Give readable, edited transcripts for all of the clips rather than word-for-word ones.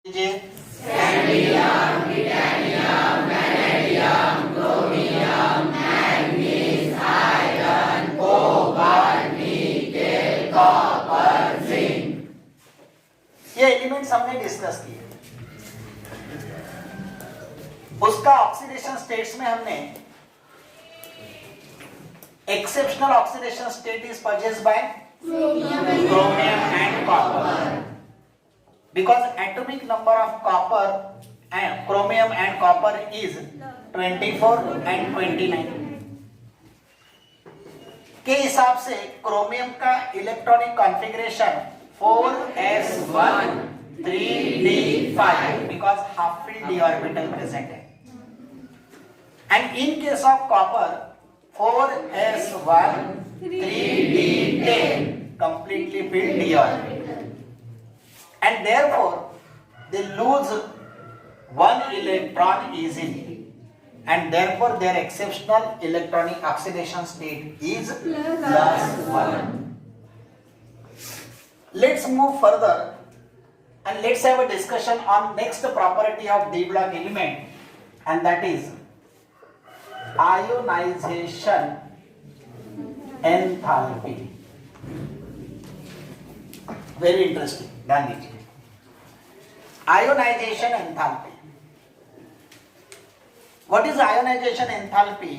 सैंडियम, titanium, vanadium, chromium, manganese, iron, cobalt, nickel, copper, zinc. ये elements हमने discuss किए। उसका ऑक्सीडेशन स्टेट्स में हमने exceptional oxidation state is possessed by chromium and copper, because atomic number of copper and chromium and copper is 24 and 29 के हिसाब से chromium का electronic configuration 4s1 3d5 because half filled d orbital present है, and in case of copper 4s1 3d10 completely filled d orbital, and therefore they lose one electron easily, and therefore their exceptional electronic oxidation state is +1. Let's move further and let's have a discussion on next property of d block element, and that is ionization enthalpy. Very interesting, ध्यान दीजिए। Ionization enthalpy. What is ionization enthalpy?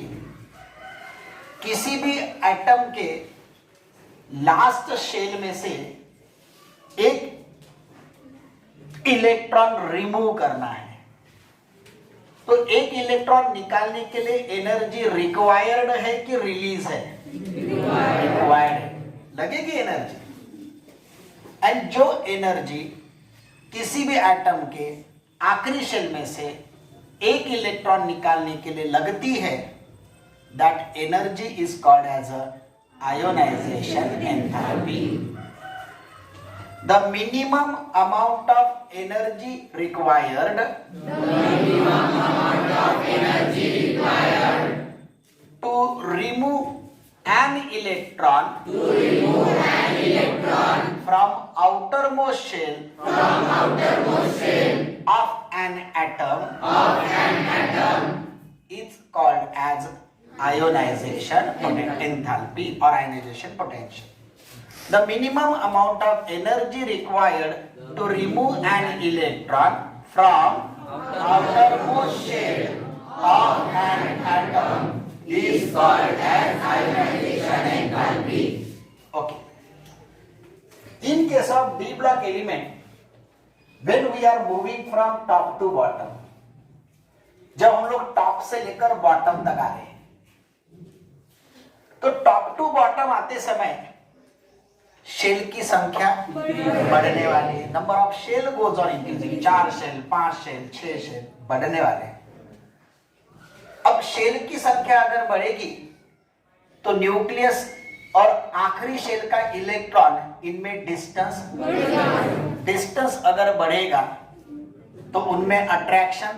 किसी भी atom के last shell में से एक electron remove करना है, तो एक इलेक्ट्रॉन निकालने के लिए एनर्जी रिक्वायर्ड है कि रिलीज है? रिक्वायर्ड है, लगेगी एनर्जी। एंड जो एनर्जी किसी भी एटम के आखिरी शेल में से एक इलेक्ट्रॉन निकालने के लिए लगती है, that energy is called as a ionization enthalpy. The minimum amount of energy required to remove an electron from outermost shell of an atom is called as ionization enthalpy or ionization potential. The minimum amount of energy required to remove an electron from outermost shell of an atom is called as ionization enthalpy. Okay. In case of d block element, when we are moving from top to bottom, जब हम लोग top से लेकर bottom तक आ रहे हैं, तो top to bottom आते समय शेल की संख्या बढ़ने वाली है। Number of shell goes on increasing, 4 shell, 5 shell, 6 shell बढ़ने वाले हैं। अब शेल की संख्या अगर बढ़ेगी तो न्यूक्लियस और आखिरी शेल का इलेक्ट्रॉन इनमें डिस्टेंस अगर बढ़ेगा तो उनमें अट्रैक्शन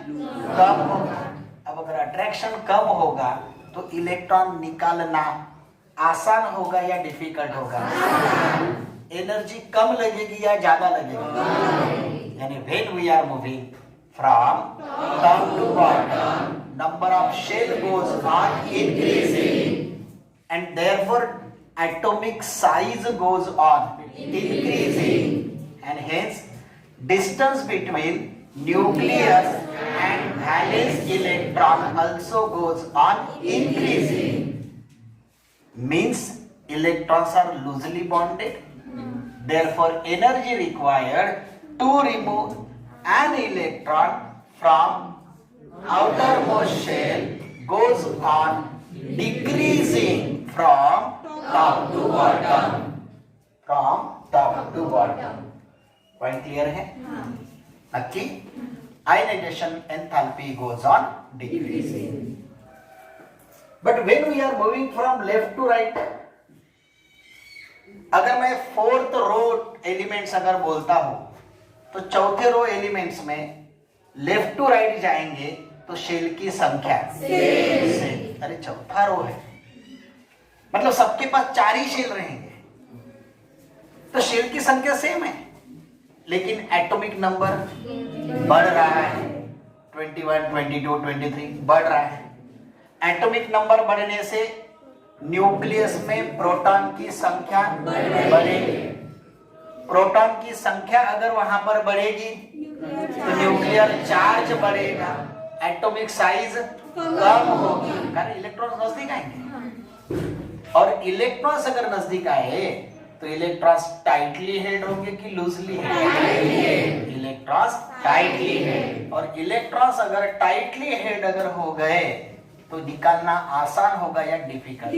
कम होगा। अब अगर अट्रैक्शन कम होगा तो इलेक्ट्रॉन निकालना आसान होगा या डिफिकल्ट होगा? एनर्जी कम लगेगी या ज्यादा लगेगी? यानी when we are moving from top to bottom, number of shell goes on increasing and therefore atomic size goes on increasing, and hence distance between nucleus and valence electron also goes on increasing. Means electrons are loosely bonded, therefore energy required to remove an electron from outermost shell goes on decreasing from top to bottom. Point clear है? नक्की? Ionization enthalpy goes on decreasing. But when we are moving from left to right, अगर मैं 4th रो elements अगर बोलता हूं तो चौथे रो elements में लेफ्ट टू राइट जाएंगे तो शेल की संख्या सेम। अरे चौथा रो है, मतलब सबके पास 4 ही शेल रहेंगे, तो शेल की संख्या सेम है। लेकिन एटॉमिक नंबर बढ़ रहा है, 21, 22, 23 बढ़ रहा है। एटॉमिक नंबर बढ़ने से न्यूक्लियस में प्रोटॉन की संख्या बढ़ेगी। प्रोटॉन की संख्या अगर वहां पर बढ़ेगी तो न्यूक्लियर चार्ज बढ़ेगा, एटॉमिक साइज कम होगी, कारण इलेक्ट्रॉन नजदीक आएंगे। और इलेक्ट्रॉन्स अगर नजदीक आए तो इलेक्ट्रॉन्स टाइटली हेल्ड होंगे कि loosely held? Electrons tightly held. और इलेक्ट्रॉन्स अगर टाइटली हेल्ड अगर हो गए तो निकालना आसान होगा या difficult?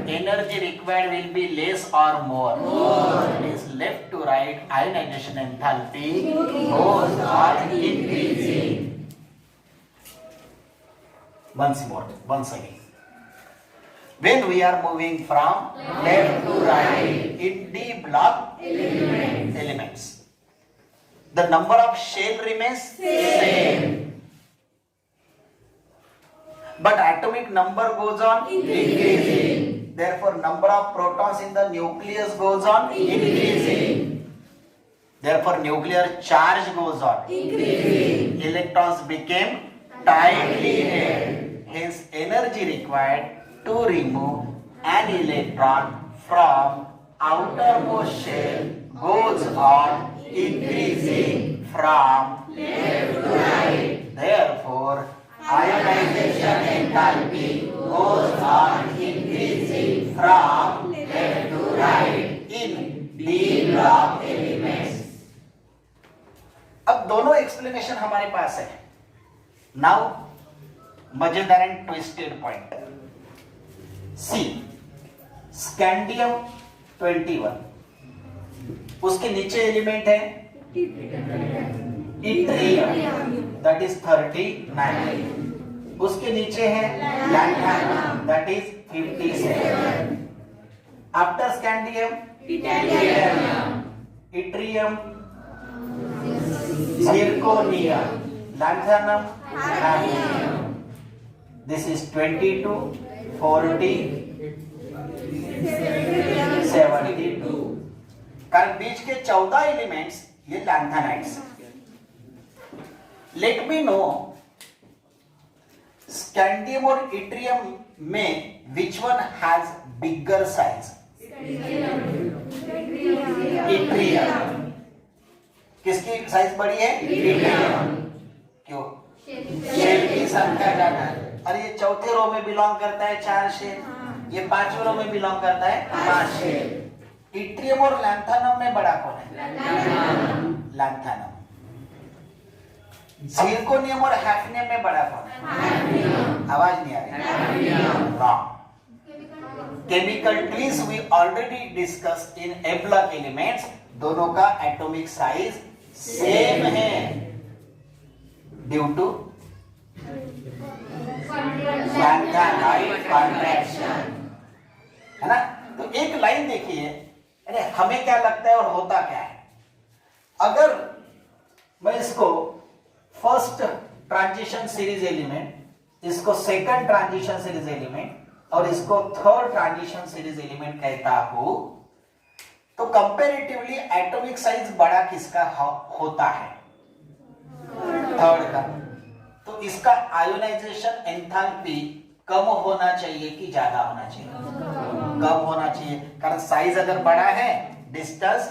Energy required will be less और more? Is left to right ionisation enthalpy goes on increasing. once again, when we are moving from left to right in D block elements, the number of shell remains same, but atomic number goes on increasing. Therefore, number of protons in the nucleus goes on increasing. Therefore, nuclear charge goes on increasing. Electrons became tightly held. Hence, energy required to remove an electron from outermost shell goes on increasing from left to right. Therefore, ionization enthalpy goes on increasing from left to right in D block elements. अब दोनों explanation हमारे पास है। Now मजेदार and twisted point. See, scandium 21, उसके नीचे element है yttrium, that is 39, उसके नीचे है lanthanum, that is 57। After scandium yttrium, zirconium, lanthanum, hafnium. This is 22, 40, 72. कारण बीच के 14 एलिमेंट्स ये लैंथेनाइट्स हैं। लेट मी नो स्कैंडियम और इट्रियम में which one has bigger size? Yttrium. किसकी साइज बड़ी है? इट्रियम। क्यों? शेल की संख्या ज्यादा है। और ये चौथे रो में बिलोंग करता है 4 शेल, ये 5वें रो में बिलोंग करता है 5 शेल। इट्रियम और लैंथैनम में बड़ा कौन है? लैंथैनम। जिरकोनियम और हैफनियम में बड़ा कौन है? आवाज नहीं आ रही। Wrong. Chemical trees we already discuss in a block elements, दोनों का एटॉमिक साइज सेम है ड्यू टू लैंथेनाइट कॉन्ट्रैक्शन, है ना? तो एक लाइन देखिए, अरे हमें क्या लगता है और होता क्या है? अगर मैं इसको फर्स्ट ट्रांजिशन सीरीज एलिमेंट, इसको सेकंड ट्रांजिशन सीरीज एलिमेंट और इसको थर्ड ट्रांजिशन सीरीज एलिमेंट कहता हूं, तो कंपैरेटिवली एटॉमिक साइज बड़ा किसका होता है? थर्ड का। तो इसका आयोनाइजेशन एंथैल्पी कम होना चाहिए कि ज्यादा होना चाहिए? कम होना चाहिए, कारण साइज अगर बड़ा है, डिस्टेंस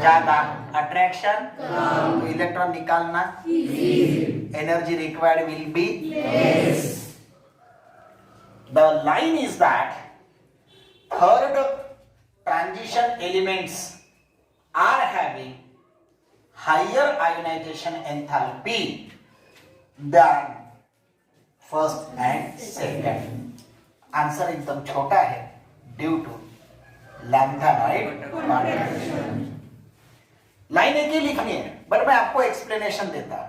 ज्यादा, अट्रैक्शन तो इलेक्ट्रॉन निकालना easy, energy required will be less. The line is that third transition elements are having higher ionization enthalpy than first and second. Answer एकदम छोटा है, due to lanthanide contraction. Line एक ही लिखनी है, बट मैं आपको एक्सप्लेनेशन देता हूं।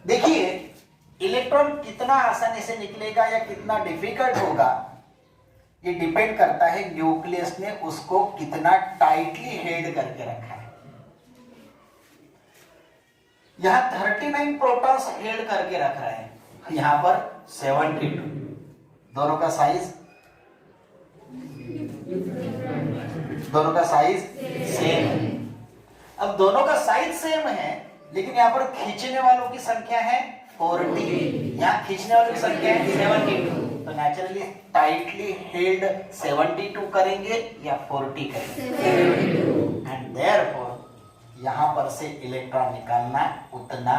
देखिए, इलेक्ट्रॉन कितना आसानी से निकलेगा या कितना डिफिकल्ट होगा, ये डिपेंड करता है न्यूक्लियस ने उसको कितना टाइटली हेल्ड करके रखा है। यहां 39 प्रोटॉन्स हेल्ड करके रख रहे हैं, यहां पर 72, दोनों का साइज दोनों का साइज सेम है। अब दोनों का साइज सेम है, लेकिन यहाँ पर खींचने वालों की संख्या है 40, यहाँ खींचने वालों की संख्या है 72। तो नेचुरली टाइटली हेल्ड 72 करेंगे या 40 करेंगे, एंड देयरफॉर यहाँ पर से इलेक्ट्रॉन निकालना उतना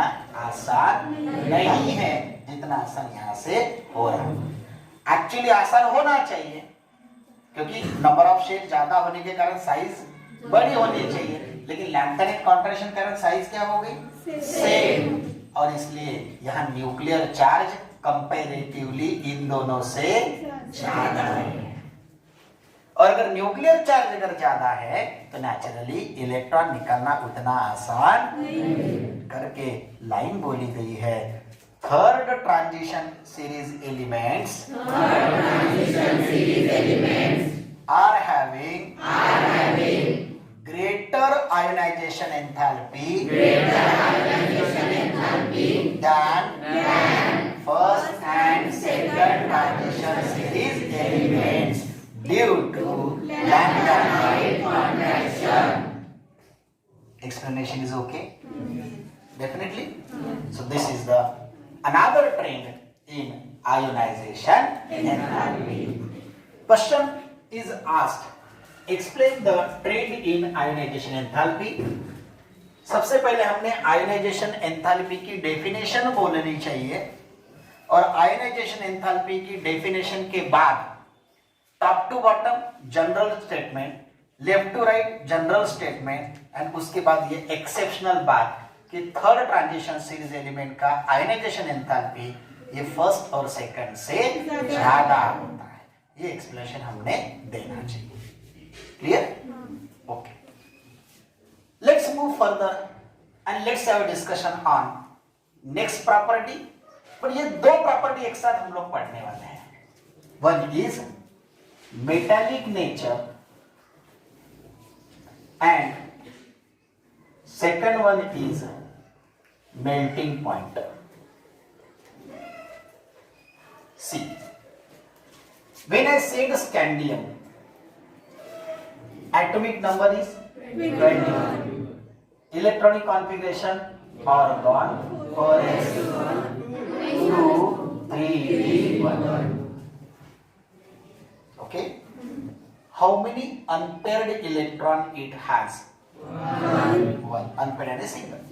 आसान नहीं है जितना आसान यहाँ से हो रहा है। एक्चुअली आसान होना चाहिए, क्योंकि नंबर ऑफ शेल ज्यादा होने के कारण साइज बड़ी होनी चाहिए, लेकिन लैम्पटन एंड कॉन्ट्रैक्शन के कारण साइज क्या हो गई? सेम। और इसलिए यहाँ न्यूक्लियर चार्ज कंपैरेटिवली इन दोनों से ज्यादा है। और अगर न्यूक्लियर चार्ज अगर ज्यादा है तो नेचुरली इलेक्ट्रॉन निकालना उतना आसान करके लाइन बोली गई है। Third transition series elements are having greater ionization enthalpy than first and second transition series elements due to lambda-wide contraction. Explanation is okay? Definitely. So this is the another trend in ionization enthalpy. Question is asked, explain the trend in ionization enthalpy. सबसे पहले हमने ionisation enthalpy की definition बोलनी चाहिए, और ionisation enthalpy की definition के बाद top to bottom general statement, left to right general statement, and उसके बाद ये एक्सेप्शनल बात कि थर्ड ट्रांजिशन सीरीज एलिमेंट का आयोनाइजेशन एंथैल्पी ये फर्स्ट और सेकंड से ज्यादा होता है। ये एक्सप्लेनेशन हमने देना चाहिए। Clear? Okay, let's move further and let's have a discussion on next property. पर ये दो प्रॉपर्टी एक साथ हम लोग पढ़ने वाले हैं। One is metallic nature and second one is melting point. See, when I said scandium, atomic number is 21. Electronic configuration argon 4s1 2 3d1. Okay, how many unpaired electron it has? One unpaired and a single.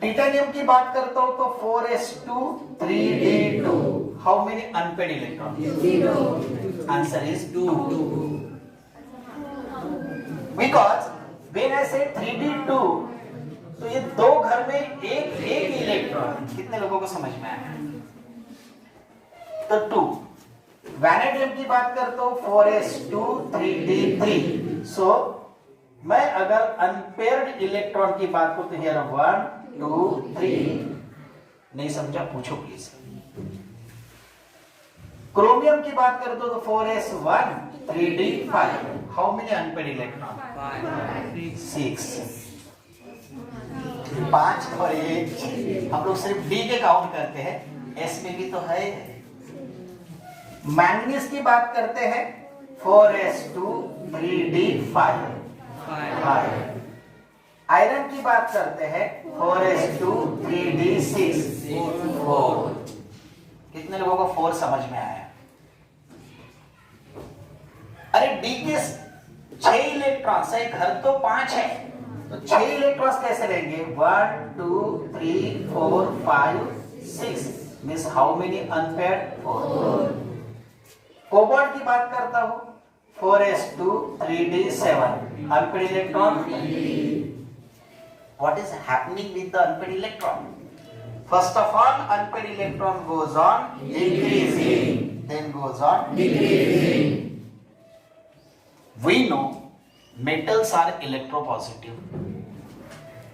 Titanium की बात करता हूं तो 4s2 3d2. How many unpaired electrons? 0. Answer is 2. Because when I say 3d2, तो ये दो घर में एक इलेक्ट्रॉन, कितने लोगों को समझ में आया? तो 2. वैनेडियम की बात करता हूं 4s2 3d3. सो मैं अगर अनपेयर्ड इलेक्ट्रॉन की बात करूं तो हियर 1 2 3. नहीं समझा पूछो प्लीज। क्रोमियम की बात करते हो तो 4s1 3d5. How many unpaired electron? 6. 5 और 1 हम लोग सिर्फ डी के काउंट करते हैं, एस में भी तो है। मैंगनीज की बात करते हैं 4s2 3d5. आयरन की बात करते हैं 4s2 3d6 4. कितने लोगों को 4 समझ में आया? अरे डी के 6 इलेक्ट्रॉन्स है, घर तो 5 है, तो 6 इलेक्ट्रॉन्स कैसे लेंगे? 1 2 3 4 5 6. Means how many unpaired? 4. Cobalt की बात करता हूं 4s2 3d7. unpaired electron. What is happening with the unpaired electron? First of all, unpaired electron goes on increasing, then goes on decreasing. We know metals are electropositive,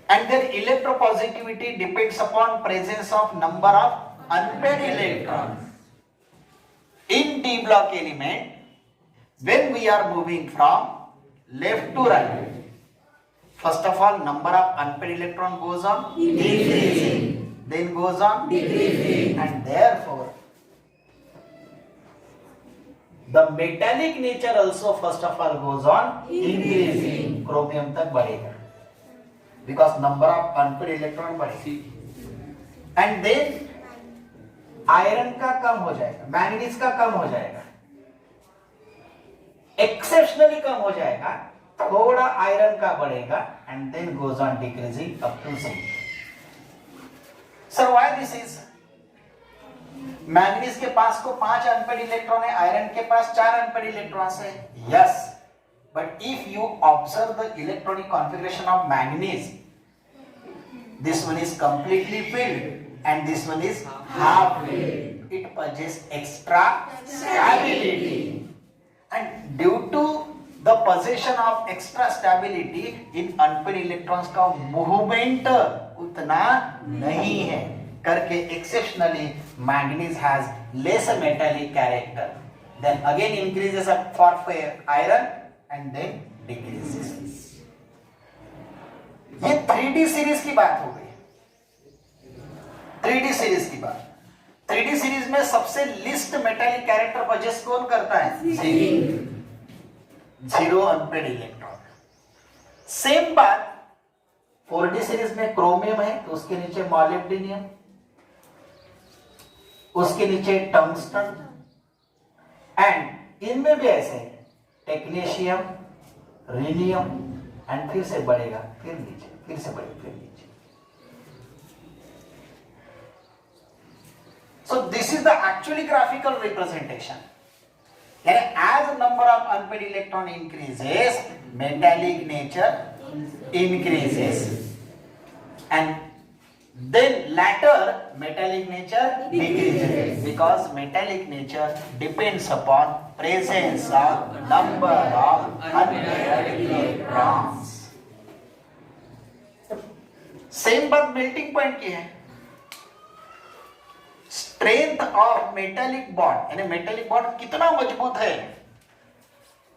and their electropositivity depends upon presence of number of unpaired electrons. In d block element, when we are moving from left to right, first of all number of unpaired electron goes on increasing, then goes on decreasing, and therefore The metallic nature also first of all goes on increasing. Chromium तक बढ़ेगा because number of unpaired electron बढ़ेगा. And then iron का कम हो जाएगा, manganese का कम हो जाएगा, exceptionally कम हो जाएगा, थोड़ा आयरन का बढ़ेगा and then goes on decreasing up to zero. Sir, why this is? Manganese के पास को 5 अनपेड इलेक्ट्रॉन है, आयरन के पास 4 अनपेड इलेक्ट्रॉन्स है. Yes, but if you observe the electronic configuration of manganese, this one is completely filled and this one is half filled. It possesses extra stability, and due to the possession of extra stability in unpaired electrons का movement उतना नहीं है करके exceptionally manganese has less metallic character, then again increases up for iron and then decreases. ये 3D series की बात हो गई. 3D सीरीज की बात. 3D सीरीज में सबसे लिस्ट मेटालिक कैरेक्टर पजेस कौन करता है? जिंक. 0 unpaired electron. सेम बात 4D सीरीज में क्रोमियम है तो उसके नीचे मॉलिब्डेनियम, उसके नीचे टंगस्टन, एंड इनमें भी ऐसे टेक्नीशियम, रिनियम, एंड फिर से बढ़ेगा, फिर नीचे, फिर से बढ़ेगा, फिर नीचे. So this is the actually graphical representation. As number of unpaired electron increases, metallic nature increases, and then later metallic nature decreases because metallic nature depends upon presence of number of unpaired electrons. Same बात melting point की है. Strength of metallic bond, यानी metallic bond कितना मजबूत है,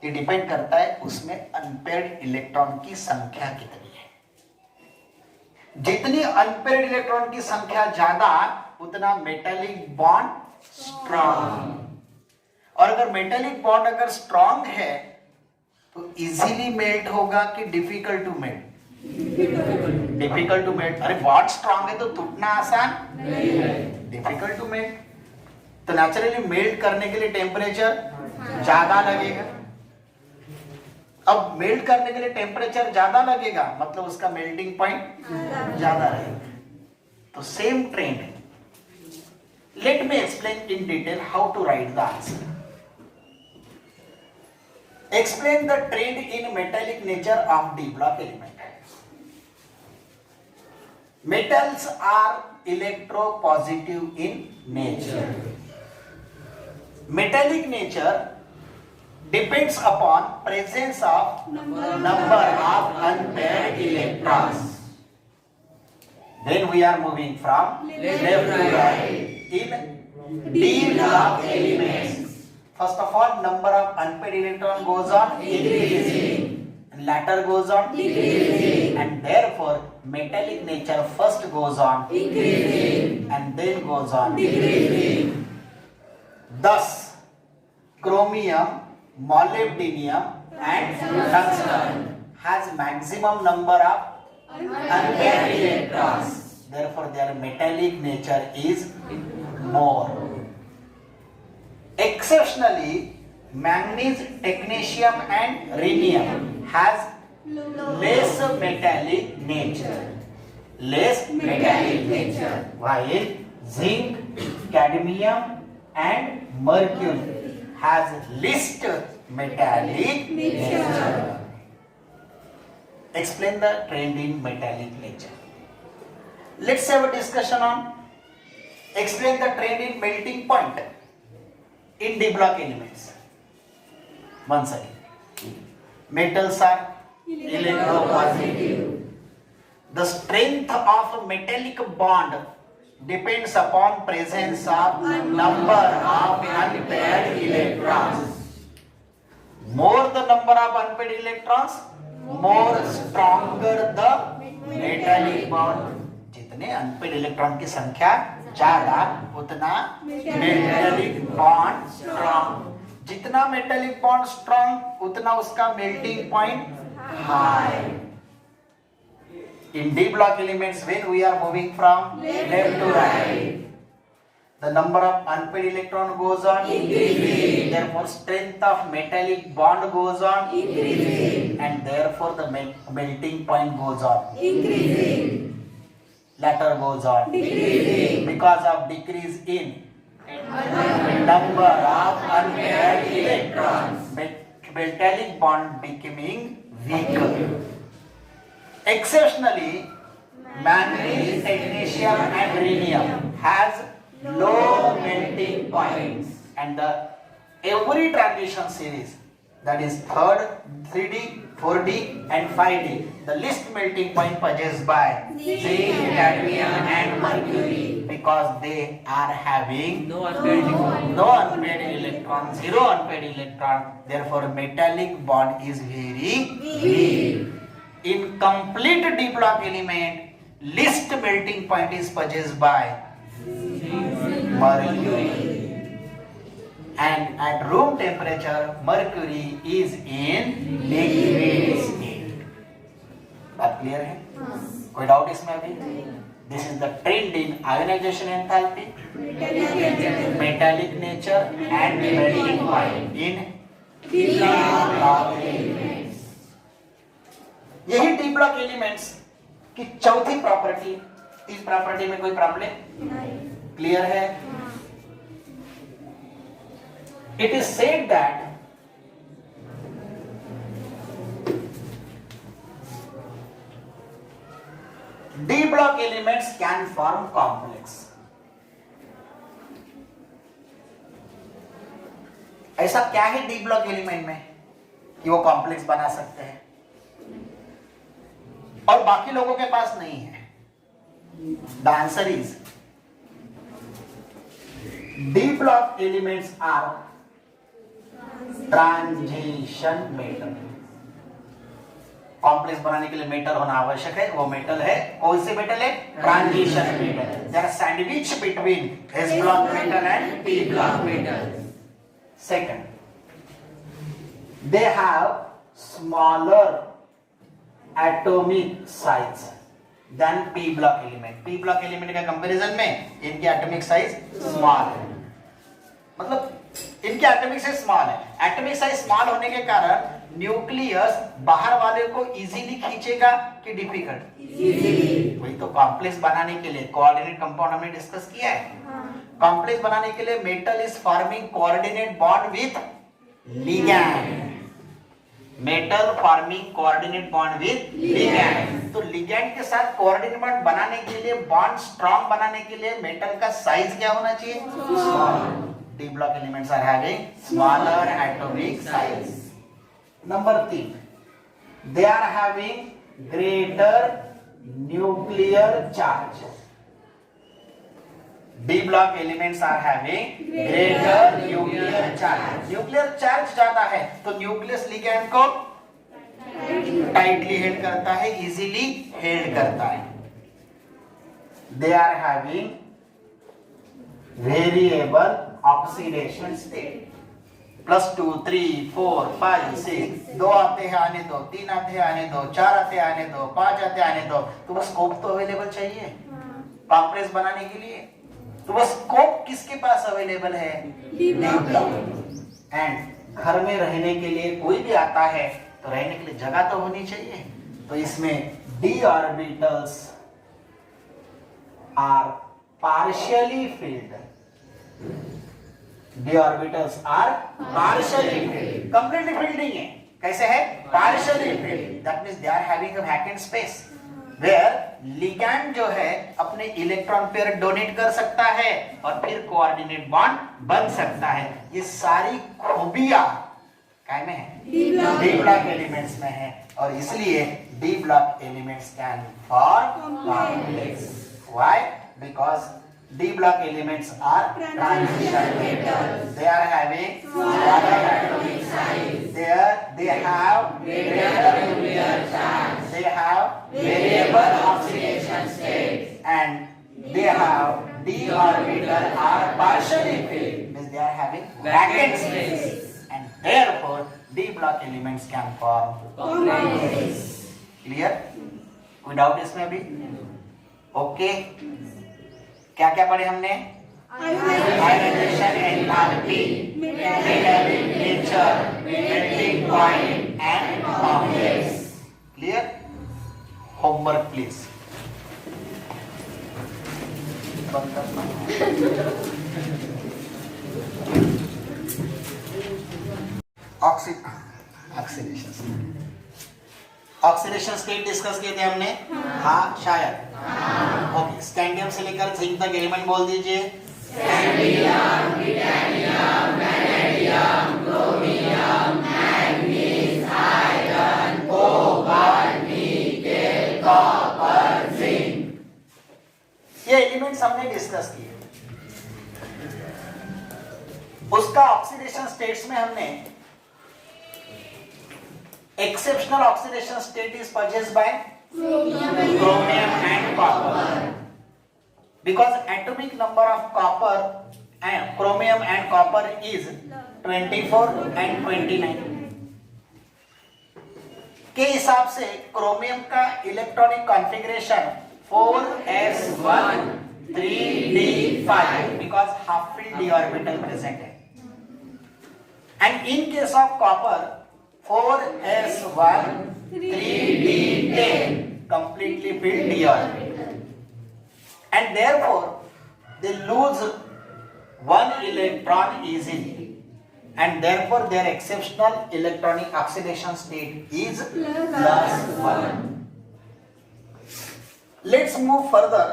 ये depend करता है उसमें अनपेयर्ड इलेक्ट्रॉन की संख्या कितनी है. जितनी अनपेयर्ड इलेक्ट्रॉन की संख्या ज्यादा उतना मेटालिक बॉन्ड स्ट्रॉन्ग. और अगर मेटालिक बॉन्ड अगर स्ट्रॉन्ग है तो इजीली मेल्ट होगा कि difficult to melt? Difficult to melt. अरे बॉन्ड स्ट्रॉन्ग है तो टूटना आसान नहीं है, डिफिकल्ट टू मेल्ट. तो नेचुरली मेल्ट करने के लिए टेम्परेचर ज्यादा लगेगा. अब मेल्ट करने के लिए टेम्परेचर ज्यादा लगेगा मतलब उसका मेल्टिंग पॉइंट ज्यादा रहेगा. तो सेम ट्रेंड है. Let me explain in detail how to write the answer. Explain the trend in metallic nature of D block element. Metals are electropositive in nature. Metallic nature depends upon presence of number of unpaired electrons. Then we are moving from left to right in D block elements. First of all, number of unpaired electron goes on increasing. Latter goes on decreasing, and therefore metallic nature first goes on increasing and then goes on decreasing. Thus chromium, molybdenum and tungsten has maximum number of unpaired electrons, therefore their metallic nature is more. Exceptionally, manganese, technetium and rhenium has less metallic nature. Less metallic nature. While zinc, cadmium and mercury has least metallic nature. Explain the trend in metallic nature. Let's have a discussion on explain the trend in melting point in D block elements. Once again. Metals are electropositive. The strength of a metallic bond depends upon presence of number of unpaired electrons. More the number of unpaired electrons, more stronger the metallic bond. जितने unpaired electron की संख्या ज्यादा उतना metallic bond strong. जितना metallic bond strong उतना उसका melting point high. In d block elements, when we are moving from left to right, the number of unpaired electron goes on increasing. Therefore, strength of metallic bond goes on increasing. and therefore the melting point goes on. increasing. Latter goes on decreasing. because of decrease in number of unpaired electrons. Metallic bond becoming weaker. Exceptionally, manganese, technetium and rhenium has low melting points, and the every transition series, that is third, 3D, 4D and 5D, the least melting point possessed by zinc, cadmium and mercury, because they are having No unpaired no unpaired electron, zero unpaired electron. Therefore, metallic bond is very weak. In complete d block element, least melting point is possessed by mercury, and at room temperature mercury is in liquid state. बात clear है? कोई doubt इसमें अभी? This is the trend in ionization enthalpy, metallic nature and melting point in d block elements. यही D block elements की चौथी property. इस property में कोई प्रॉब्लम क्लियर है? It is said that D block elements can form complex. ऐसा क्या है डी ब्लॉक एलिमेंट में कि वो कॉम्प्लेक्स बना सकते हैं और बाकी लोगों के पास नहीं है? The answer is D block elements are transition metal. Complex बनाने के लिए मेटल होना आवश्यक है. वो मेटल है, कौन से मेटल है? Transition metal. They are sandwich between S block metal and P block metal. Second, they have smaller atomic size than p block element. p block element के कंपैरिजन में इनकी एटॉमिक साइज स्मॉल है. मतलब इनकी atomic size small है. Atomic size small होने के कारण न्यूक्लियस बाहर वाले को इजीली खींचेगा कि डिफिकल्ट? इजीली. वही तो कॉम्प्लेक्स बनाने के लिए कोऑर्डिनेट कंपाउंड हमने डिस्कस किया है. कॉम्प्लेक्स बनाने के लिए metal is forming coordinate bond with ligand. Metal forming coordinate bond with ligand. तो लिगैंड के साथ कोऑर्डिनेट बॉन्ड बनाने के लिए, बॉन्ड स्ट्रॉन्ग बनाने के लिए मेटल का साइज क्या होना चाहिए? Small. D block elements are having smaller atomic size. Number 3, they are having greater nuclear charge. D block elements are having greater nuclear charge. Nuclear charge ज्यादा है तो न्यूक्लियस लिगैंड को टाइटली हेल्ड करता है, easily held करता है. They are having variable oxidation state. +2, 3, 4, 5, 6, 2 आते हैं आने दो, 3 आते हैं आने दो, 4 आते हैं आने दो, 5 आते हैं आने दो. तो बस स्कोप तो अवेलेबल चाहिए कॉम्प्लेक्स बनाने के लिए. तो वो स्कोप किसके पास अवेलेबल है? D block. एंड घर में रहने के लिए कोई भी आता है तो रहने के लिए जगह तो होनी चाहिए. तो इसमें D orbitals are partially filled. D orbitals are partially filled. Completely filled नहीं है. कैसे है? Partially filled. That means they are having a vacant space where ligand जो है अपने इलेक्ट्रॉन पेयर डोनेट कर सकता है और फिर कोऑर्डिनेट बॉन्ड बन सकता है. ये सारी खूबियां काय में है? डी ब्लॉक एलिमेंट्स में है. और इसलिए D block elements can form complex. Why? Because D block elements are transition metals. They are having smaller atomic size. They have greater nuclear charge. They have variable oxidation state, and they have d orbital are partially filled. Means they are having vacant space. Therefore, D block elements can form. Clear? कोई doubt इसमें अभी? Okay. क्या क्या पढ़े हमने? Ionization enthalpy, metallic nature, melting point and complex. Clear? Homework please. Oxidation state discuss किए थे हमने. हाँ शायद. ओके. स्कैंडियम से लेकर जिंक तक एलिमेंट बोल दीजिए. Scandium, titanium, vanadium, chromium, manganese, iron, cobalt, nickel, copper, zinc. ये एलिमेंट्स हमने डिस्कस किए. उसका ऑक्सीडेशन स्टेट्स में हमने exceptional oxidation state is purchased by chromium and copper, because atomic number of copper and chromium and copper is 24 and 29 के हिसाब से chromium का electronic configuration 4s1 3d5 because half filled d orbital present है. And in case of copper 4s1 3d10 completely filled d orbital, and therefore they lose one electron easily, and therefore their exceptional electronic oxidation state is +1. Let's move further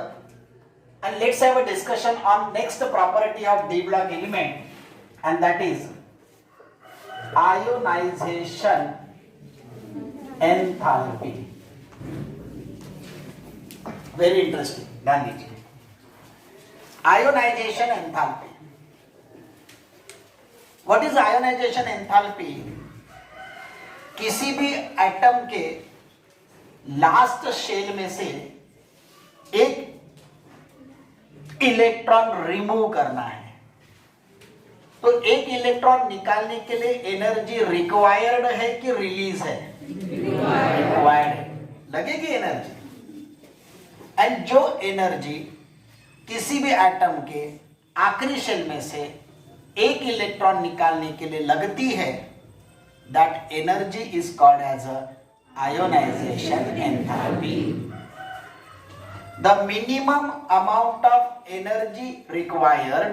and let's have a discussion on next property of D block element, and that is ionization enthalpy. Very interesting. ध्यान दीजिए. Ionization enthalpy. What is ionization enthalpy? किसी भी atom के last shell में से एक electron remove करना है, तो एक इलेक्ट्रॉन निकालने के लिए एनर्जी रिक्वायर्ड है कि रिलीज है? रिक्वायर्ड है. लगेगी एनर्जी. एंड जो एनर्जी किसी भी एटम के आखिरी शेल में से एक इलेक्ट्रॉन निकालने के लिए लगती है, that energy is called as a ionization enthalpy. The minimum amount of energy required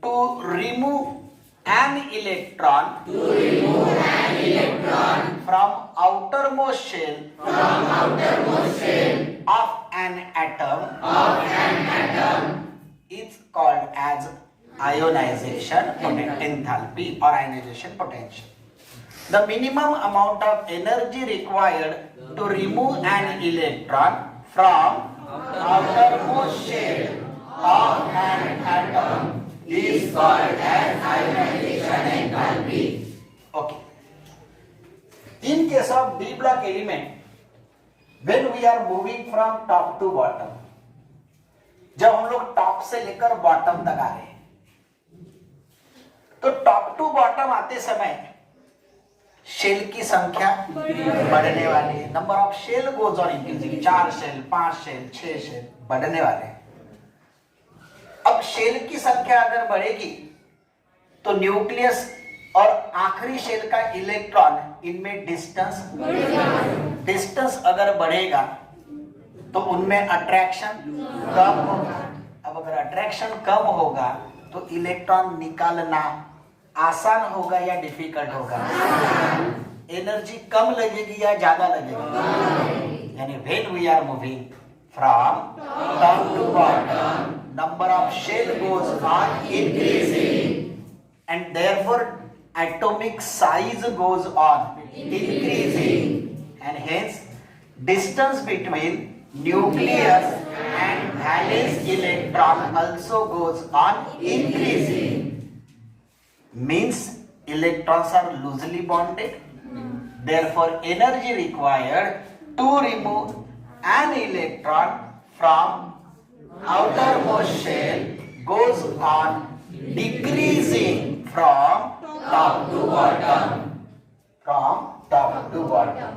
to remove an electron from outermost shell of an atom is called as ionization enthalpy or ionization potential. The minimum amount of energy required to remove an electron from outermost shell of an atom is called as ionization enthalpy. Okay. In case of D block element, when we are moving from top to bottom, जब हम लोग top से लेकर bottom तक आ रहे हैं, तो top to bottom आते समय शेल की संख्या बढ़ने वाली है. Number of shell goes on increasing. 4 shell, 5 shell, 6 shell बढ़ने वाले हैं. अब शेल की संख्या अगर बढ़ेगी तो न्यूक्लियस और आखिरी शेल का इलेक्ट्रॉन इनमें डिस्टेंस अगर बढ़ेगा तो उनमें अट्रैक्शन कम होगा. अब अगर अट्रैक्शन कम होगा तो इलेक्ट्रॉन निकालना आसान होगा या डिफिकल्ट होगा? एनर्जी कम लगेगी या ज्यादा लगेगी? यानी when we are moving from top to bottom, number of shell goes on increasing and therefore atomic size goes on increasing, and hence distance between nucleus and valence electron also goes on increasing. Means electrons are loosely bonded, therefore energy required to remove an electron from outermost shell goes on decreasing from top to bottom. From top to bottom.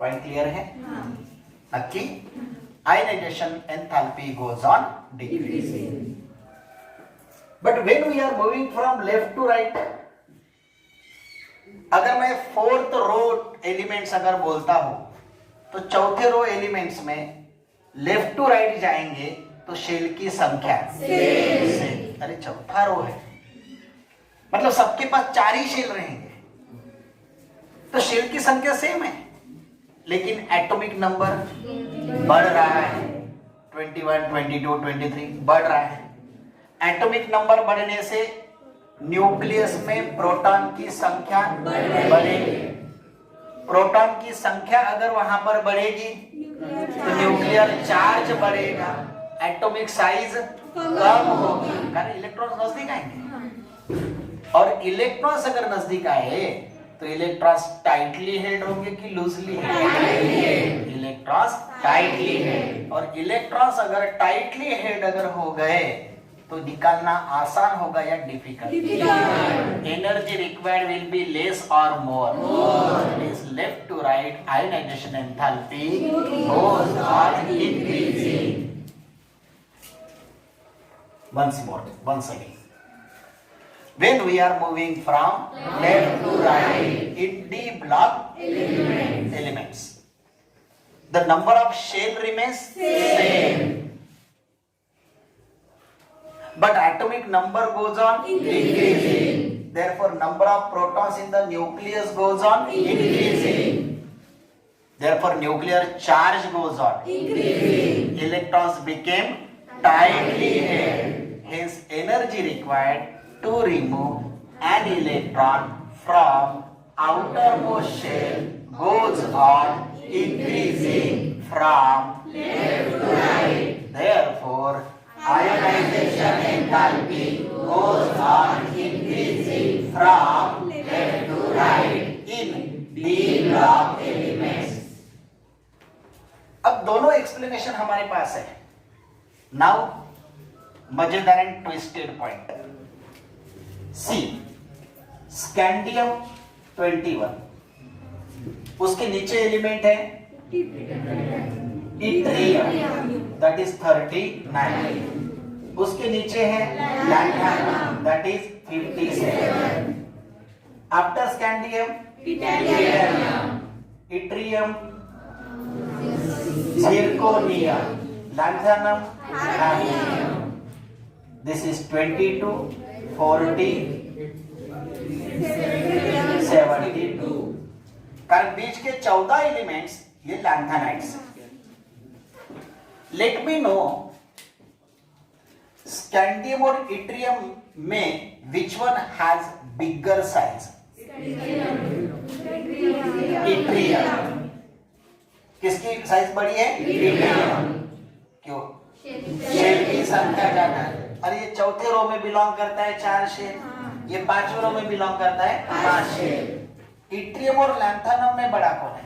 Point clear है? नक्की? Ionization enthalpy goes on decreasing. But when we are moving from left to right, अगर मैं fourth row elements अगर बोलता हूं तो चौथे रो elements में लेफ्ट टू राइट जाएंगे तो शेल की संख्या सेम. अरे चौथा रो है मतलब सबके पास 4 ही शेल रहेंगे तो शेल की संख्या सेम है लेकिन एटॉमिक नंबर बढ़ रहा है. 21, 22, 23 बढ़ रहा है. एटॉमिक नंबर बढ़ने से न्यूक्लियस में प्रोटॉन की संख्या बढ़ेगी. प्रोटॉन की संख्या अगर वहां पर बढ़ेगी तो न्यूक्लियर चार्ज बढ़ेगा, एटॉमिक साइज कम होगी कारण इलेक्ट्रॉन्स नजदीक आएंगे. और इलेक्ट्रॉन्स अगर नजदीक आए तो इलेक्ट्रॉन्स टाइटली हेल्ड होंगे कि loosely held? Electrons tightly held. और इलेक्ट्रॉन्स अगर टाइटली हेल्ड अगर हो गए तो निकालना आसान होगा या difficult? Energy required will be less और more. Is left to right ionisation enthalpy goes on increasing. once again. When we are moving from left to right in D block elements, the number of shell remains same. But atomic number goes on increasing. Therefore, number of protons in the nucleus goes on increasing. Therefore, nuclear charge goes on increasing. Electrons became tightly held. Hence, energy required to remove an electron from outermost shell goes on increasing from left to right. Therefore, ionization enthalpy goes on increasing from left to right in D block elements. अब दोनों explanation हमारे पास है. Now मजेदार and twisted point. See scandium 21, उसके नीचे element है yttrium that is 39, उसके नीचे है lanthanum that is 57. After scandium yttrium, zirconium, lanthanum, hafnium. This is 22, 40, 72. कारण बीच के 14 एलिमेंट्स ये लैंथेनाइट्स. लेट मी नो स्कैंडियम और इट्रियम में which one has bigger size? Yttrium. किसकी साइज बड़ी है? इट्रियम. क्यों? शेल की संख्या ज्यादा है. अरे ये चौथे रो में बिलोंग करता है 4 शेल, ये 5वें रो में बिलोंग करता है 5 शेल. इट्रियम और लैंथैनम में बड़ा कौन है?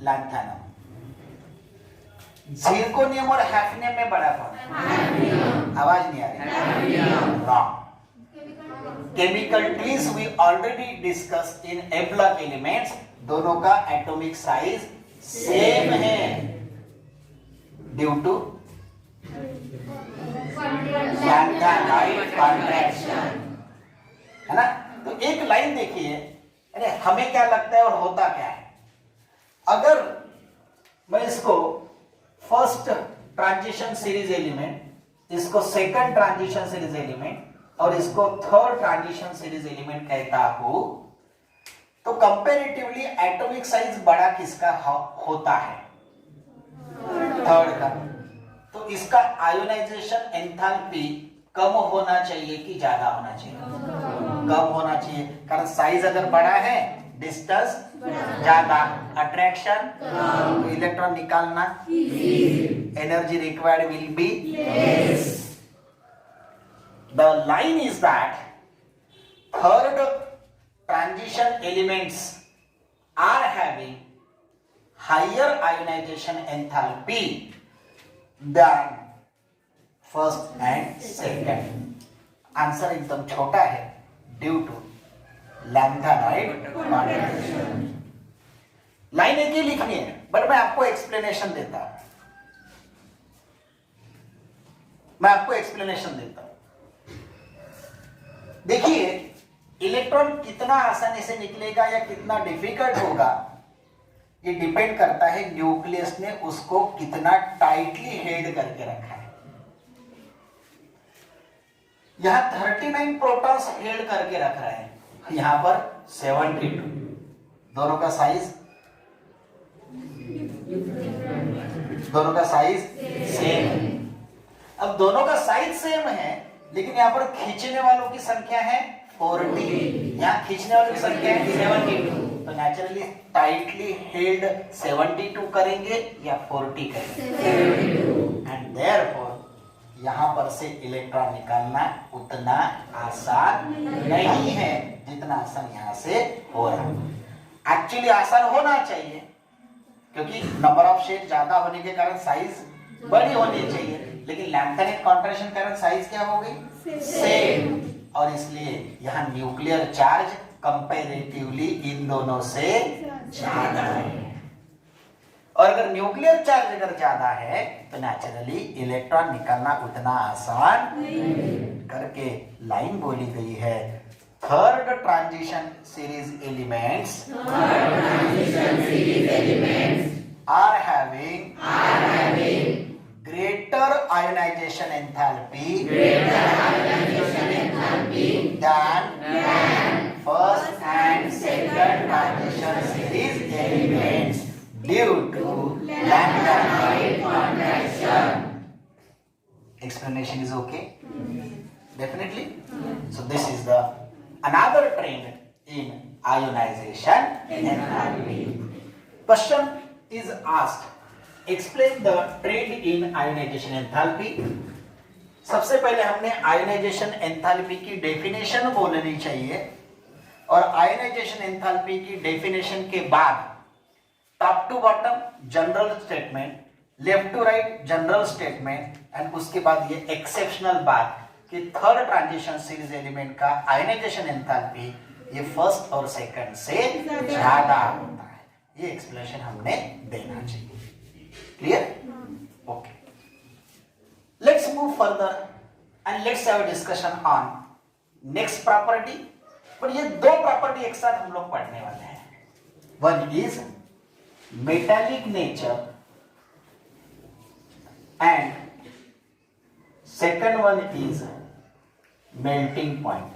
लैंथैनम. जिरकोनियम और हैफनियम में बड़ा कौन है? आवाज नहीं आ रही. Wrong. Chemical trees we already discuss in a block elements. दोनों का एटॉमिक साइज सेम है ड्यू टू लैंथेनाइट कॉन्ट्रैक्शन. है ना? तो एक लाइन देखिए. अरे हमें क्या लगता है और होता क्या है? अगर मैं इसको फर्स्ट ट्रांजिशन सीरीज एलिमेंट, इसको सेकंड ट्रांजिशन सीरीज एलिमेंट और इसको थर्ड ट्रांजिशन सीरीज एलिमेंट कहता हूं तो कंपैरेटिवली एटॉमिक साइज बड़ा किसका होता है? थर्ड का. तो इसका आयोनाइजेशन एंथैल्पी कम होना चाहिए कि ज्यादा होना चाहिए? कम होना चाहिए कारण साइज अगर बड़ा है डिस्टेंस ज्यादा, अट्रैक्शन तो इलेक्ट्रॉन निकालना energy required will be less. The line is that third transition elements are having higher ionization enthalpy than first and second. Answer एकदम छोटा है, due to lanthanoid contraction. Line एक ही लिखनी है, बट मैं आपको एक्सप्लेनेशन देता हूं। देखिए, इलेक्ट्रॉन कितना आसानी से निकलेगा या कितना डिफिकल्ट होगा, ये डिपेंड करता है न्यूक्लियस ने उसको कितना टाइटली हेल्ड करके रखा है। यहां 39 प्रोटॉन्स हेल्ड करके रख रहे हैं, यहां पर 72। दोनों का साइज सेम। अब दोनों का साइज सेम है, लेकिन यहां पर खींचने वालों की संख्या है 40, यहां खींचने वालों की संख्या है 72। तो नेचुरली टाइटली हेल्ड 72 करेंगे या 40 करेंगे, एंड देयरफॉर यहां पर से इलेक्ट्रॉन निकालना उतना आसान नहीं है जितना आसान यहां से हो रहा है। एक्चुअली आसान होना चाहिए, क्योंकि नंबर ऑफ शेड ज्यादा होने के कारण साइज बड़ी होनी चाहिए, लेकिन लैंथेनॉइड कॉन्ट्रैक्शन के कारण साइज क्या हो गई? सेम। और इसलिए यहाँ न्यूक्लियर चार्ज कंपैरेटिवली इन दोनों से ज्यादा है। और अगर न्यूक्लियर चार्ज अगर ज्यादा है तो नेचुरली इलेक्ट्रॉन निकलना उतना आसान करके लाइन बोली गई है। Third transition series elements are having greater ionization enthalpy than first and second transition series elements due to lambda-wave contraction. Explanation is okay? Definitely. So this is the another trend in ionization enthalpy. Question is asked, explain the trend in ionization enthalpy. सबसे पहले हमने ionisation enthalpy की definition बोलनी चाहिए, और ionisation enthalpy की definition के बाद top to bottom general statement, left to right general statement, and उसके बाद ये एक्सेप्शनल बात कि थर्ड ट्रांजिशन सीरीज एलिमेंट का आयोनाइजेशन एंथैल्पी ये फर्स्ट और सेकंड से ज्यादा होता है। ये एक्सप्लेनेशन हमने देना चाहिए। Clear? Okay, let's move further and let's have a discussion on next property. पर ये दो प्रॉपर्टी एक साथ हम लोग पढ़ने वाले हैं। One is metallic nature and second one is melting point.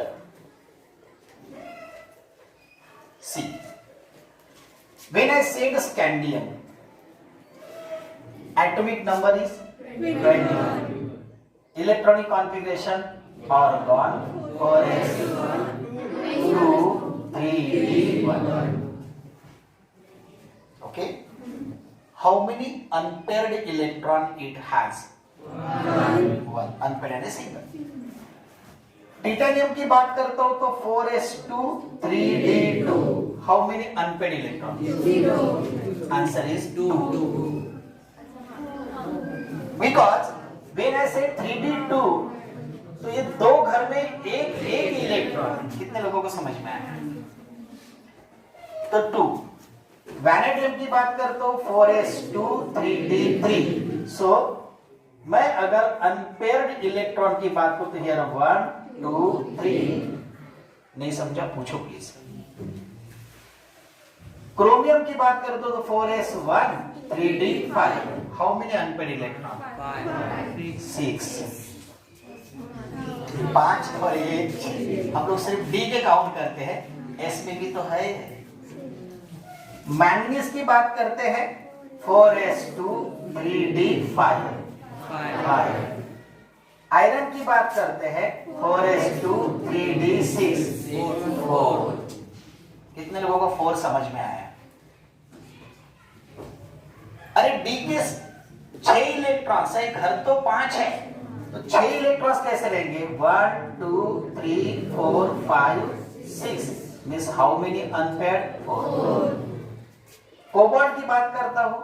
See, when I said scandium, atomic number is 21. Electronic configuration argon 4s2 3d1. Okay. How many unpaired electron it has? One. Unpaired and a single. Titanium की बात करता हूं तो 4s2 3d2. How many unpaired electrons? 0. Answer is 2. Because when I say 3d2, तो ये दो घर में एक इलेक्ट्रॉन। कितने लोगों को समझ में आया? तो 2. वैनेडियम की बात करता हूं 4s2 3d3. सो मैं अगर अनपेयर्ड इलेक्ट्रॉन की बात करूं तो हियर 1 2 3. नहीं समझा? पूछो प्लीज। क्रोमियम की बात करते हो तो 4s1 3d5. How many unpaired electron? 6. 5 और 1। हम लोग सिर्फ डी के काउंट करते हैं, एस में भी तो है। मैंगनीज की बात करते हैं 4s2 3d5. आयरन की बात करते हैं 4s2 3d6 4. कितने लोगों को 4 समझ में आया? अरे डी के 6 इलेक्ट्रॉन्स है, घर तो 5 है, तो 6 इलेक्ट्रॉन्स कैसे लेंगे? 1 2 3 4 5 6. Means how many unpaired? 4. Cobalt की बात करता हूं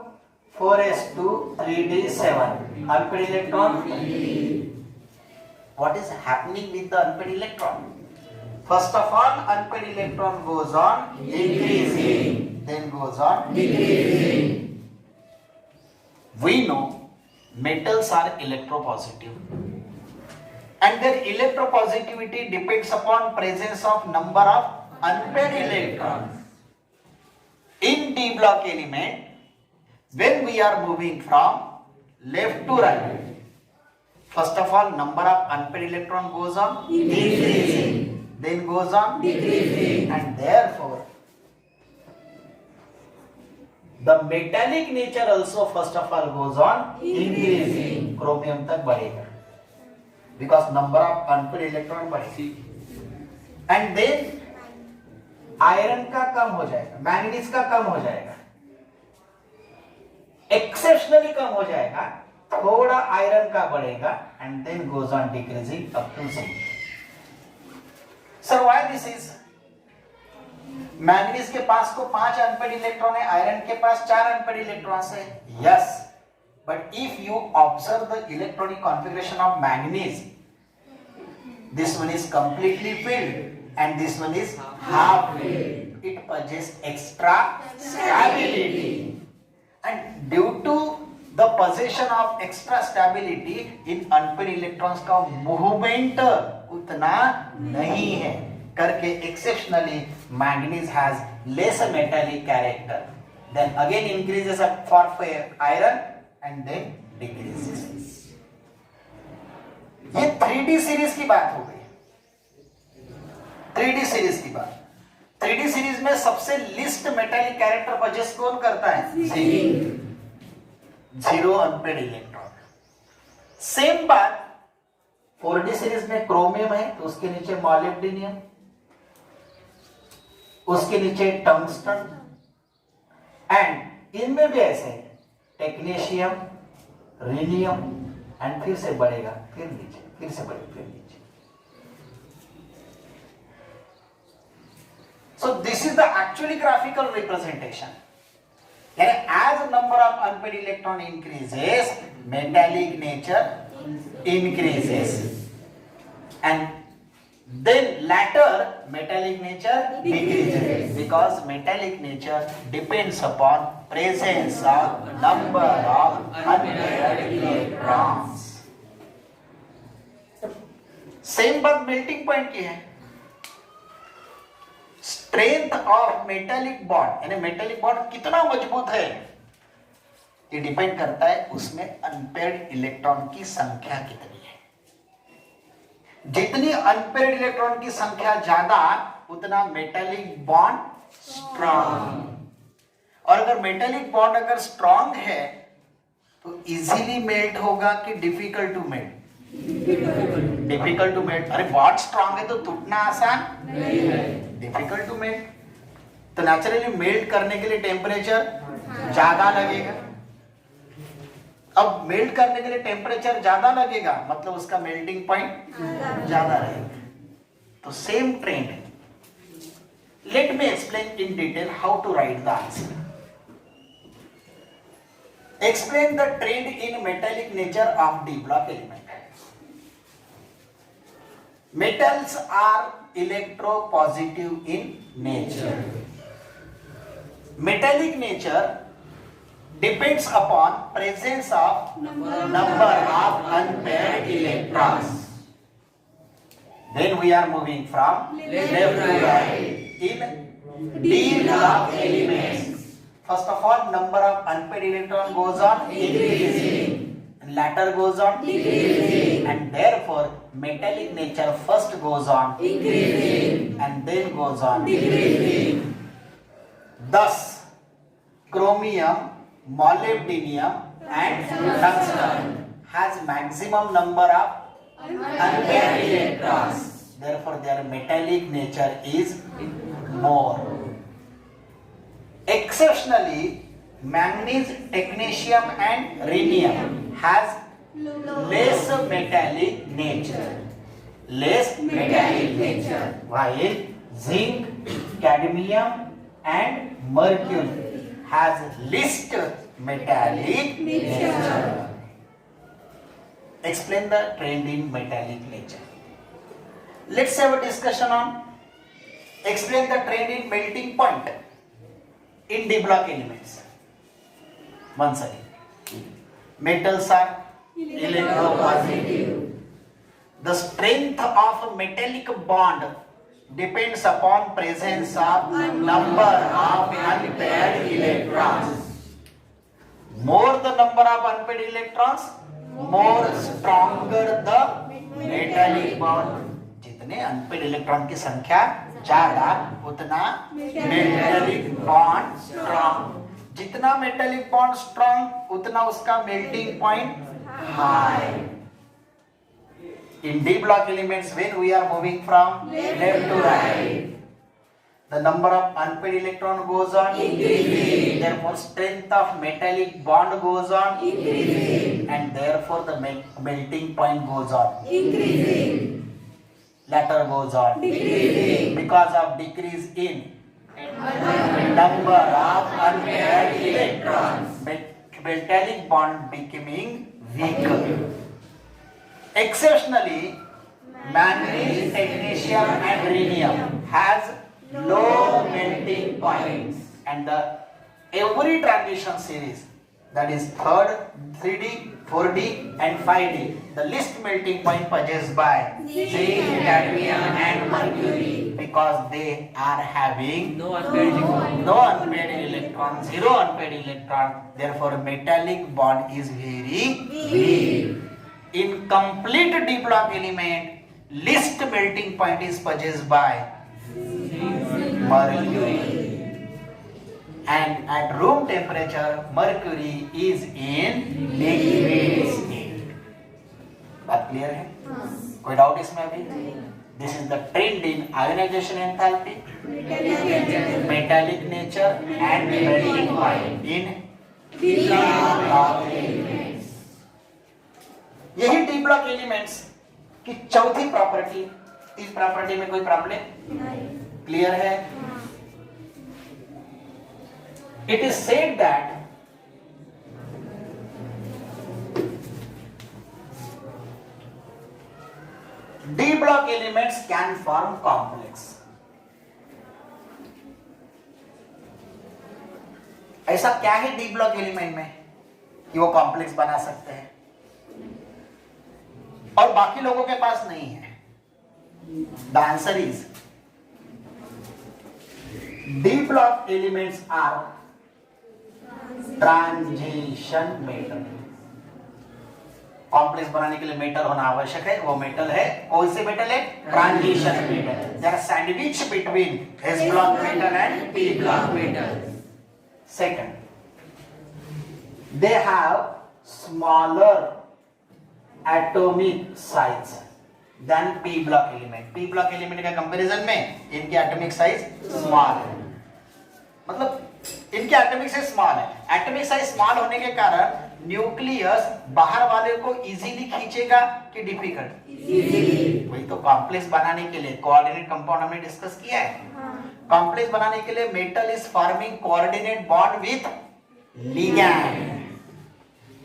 4s2 3d7. Unpaired electron what is happening with the unpaired electron? First of all, unpaired electron goes on increasing, then goes on decreasing. We know metals are electropositive, and their electropositivity depends upon presence of number of unpaired electrons. In D block element, when we are moving from left to right, first of all, number of unpaired electron goes on increasing, then goes on decreasing, and therefore the metallic nature also first of all goes on increasing. Chromium तक बढ़ेगा because number of unpaired electron बढ़ेगी, and then iron का कम हो जाएगा, manganese का कम हो जाएगा, exceptionally कम हो जाएगा, थोड़ा आयरन का बढ़ेगा, and then goes on decreasing up to 0. Sir why this is? Manganese के पास को 5 अनपेड इलेक्ट्रॉन है, आयरन के पास 4 अनपेड इलेक्ट्रॉन्स है. Yes, but if you observe the electronic configuration of manganese, this one is completely filled and this one is half filled. It possesses extra stability, and due to the possession of extra stability in unpaired electrons का movement उतना नहीं है करके exceptionally manganese has less metallic character, then again increases for iron and then decreases. ये 3D series की बात हो गई. 3D सीरीज की बात. 3D सीरीज में सबसे लिस्ट मेटालिक कैरेक्टर पजेस कौन करता है? जिंक. 0 unpaired electron. सेम बात 4D सीरीज में क्रोमियम है तो उसके नीचे मॉलिब्डेनियम, उसके नीचे टंगस्टन, एंड इनमें भी ऐसे टेक्नीशियम, रिनियम, एंड फिर से बढ़ेगा, फिर नीचे, फिर से बढ़ेगा, फिर नीचे. So this is the actually graphical representation. As number of unpaired electron increases, metallic nature increases, and then later metallic nature decreases because metallic nature depends upon presence of number of unpaired electrons. Same बात melting point की है. Strength of metallic bond, यानी metallic bond कितना मजबूत है, ये depend करता है उसमें अनपेयर्ड इलेक्ट्रॉन की संख्या कितनी है. जितनी अनपेयर्ड इलेक्ट्रॉन की संख्या ज्यादा उतना मेटालिक बॉन्ड स्ट्रॉन्ग. और अगर मेटालिक बॉन्ड अगर स्ट्रॉन्ग है तो इजीली मेल्ट होगा कि difficult to melt? Difficult to melt. अरे बॉन्ड स्ट्रॉन्ग है तो टूटना आसान नहीं है, डिफिकल्ट टू मेल्ट. तो नेचुरली मेल्ट करने के लिए टेम्परेचर ज्यादा लगेगा. अब मेल्ट करने के लिए टेम्परेचर ज्यादा लगेगा मतलब उसका मेल्टिंग पॉइंट ज्यादा रहेगा. तो सेम ट्रेंड है. Let me explain in detail how to write the answer. Explain the trend in metallic nature of D block element. Metals are electropositive in nature. Metallic nature depends upon presence of number of unpaired electrons. Then we are moving from left to right in D block elements. First of all, number of unpaired electron goes on increasing, and latter goes on decreasing, and therefore metallic nature first goes on increasing and then goes on decreasing. Thus, chromium, molybdenum, and tungsten has maximum number of unpaired electrons. Therefore, their metallic nature is more. Exceptionally, manganese, technetium and rhenium has less metallic nature. Less metallic nature. While zinc, cadmium and mercury has least metallic nature. explain the trend in metallic nature. Let's have a discussion on explain the trend in melting point in d block elements. Once again, metals are electropositive. The strength of a metallic bond depends upon presence of number of unpaired electrons. More the number of unpaired electrons, more stronger the metallic bond. जितने unpaired electron की संख्या ज्यादा उतना metallic bond strong. जितना metallic bond strong उतना उसका melting point high. In d block elements, when we are moving from left to right, the number of unpaired electron goes on increasing. Therefore, strength of metallic bond goes on increasing, and therefore the melting point goes on increasing. Latter goes on decreasing because of decrease in number of unpaired electrons. Metallic bond becoming weaker. Exceptionally, manganese, technetium and rhenium has low melting points, and every transition series, that is 3D, 4D and 5D, the least melting point possessed by zinc, cadmium and mercury, because they are having no unpaired electron, zero unpaired electron. Therefore, metallic bond is very weak. In complete d block element, least melting point is possessed by mercury, and at room temperature mercury is in liquid state. बात clear है? कोई doubt इसमें अभी? This is the trend in ionization enthalpy, metallic nature and melting point in d block elements. यही D block elements की चौथी property. इस property में कोई प्रॉब्लम क्लियर है? It is said that D block elements can form complex. ऐसा क्या है डी ब्लॉक एलिमेंट में कि वो कॉम्प्लेक्स बना सकते हैं और बाकी लोगों के पास नहीं है? The answer is D block elements are transition metal. Complex बनाने के लिए मेटल होना आवश्यक है. वो मेटल है, कौन से मेटल है? Transition metal. They are sandwich between S block metal and P block metal. Second, they have smaller atomic size than p block element. p block element का कंपैरिजन में इनकी एटॉमिक साइज स्मॉल है. मतलब इनकी atomic size small है. Atomic size small होने के कारण न्यूक्लियस बाहर वाले को इजीली खींचेगा कि डिफिकल्ट? इजीली. वही तो कॉम्प्लेक्स बनाने के लिए कोऑर्डिनेट कंपाउंड हमने डिस्कस किया है. कॉम्प्लेक्स बनाने के लिए metal is forming coordinate bond with ligand.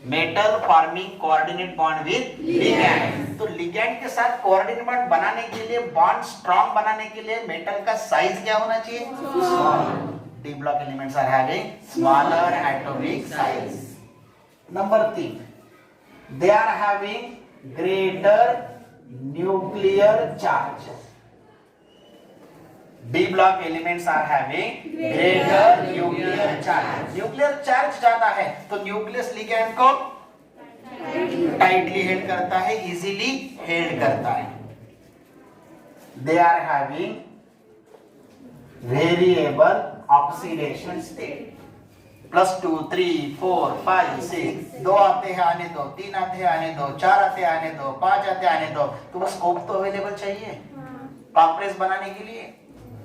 Metal forming coordinate bond with ligand. तो लिगैंड के साथ कोऑर्डिनेट बॉन्ड बनाने के लिए, बॉन्ड स्ट्रांग बनाने के लिए मेटल का साइज क्या होना चाहिए? Small. D block elements are having smaller atomic size. Number 3, they are having greater nuclear charge. D block elements are having greater nuclear charge. Nuclear charge ज्यादा है तो न्यूक्लियस लिगैंड को टाइटली हेल्ड करता है, easily held करता है. They are having variable oxidation state. +2, 3, 4, 5, 6. 2 आते हैं आने दो, 3 आते हैं आने दो, 4 आते हैं आने दो, 5 आते हैं आने दो. तो बस स्कोप तो अवेलेबल चाहिए कॉम्प्लेक्स बनाने के लिए.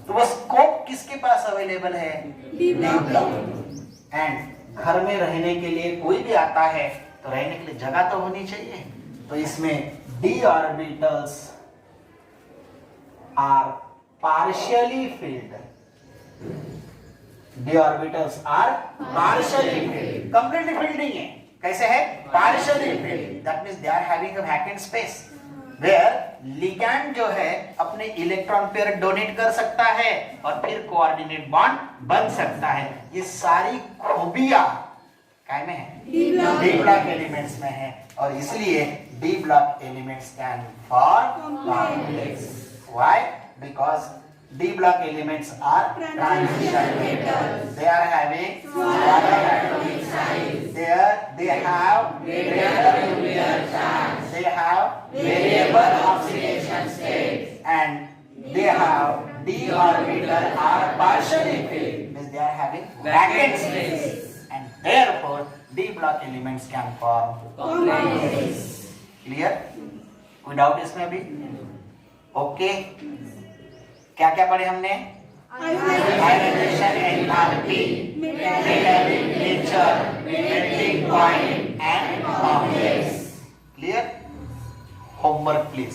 तो वो स्कोप किसके पास अवेलेबल है? D block. एंड घर में रहने के लिए कोई भी आता है तो रहने के लिए जगह तो होनी चाहिए. तो इसमें D orbitals are partially filled. D orbitals are partially filled. Completely filled नहीं है. कैसे है? partially filled. That means they are having a vacant space where ligand जो है अपने इलेक्ट्रॉन पेयर डोनेट कर सकता है और फिर कोऑर्डिनेट बॉन्ड बन सकता है. ये सारी खूबियां काय में है? डी ब्लॉक एलिमेंट्स में है और इसलिए D block elements stand for complex. Why? Because D block elements are transition metals. They are having smaller atomic size. They have greater nuclear charge. They have variable oxidation states, and they have d orbital are partially filled. Means they are having vacant space, and therefore D block elements can form complexes. Clear? कोई doubt इसमें भी? Okay. क्या क्या पढ़े हमने? Ionisation enthalpy, metallic nature, melting point and complex. Clear? Homework please.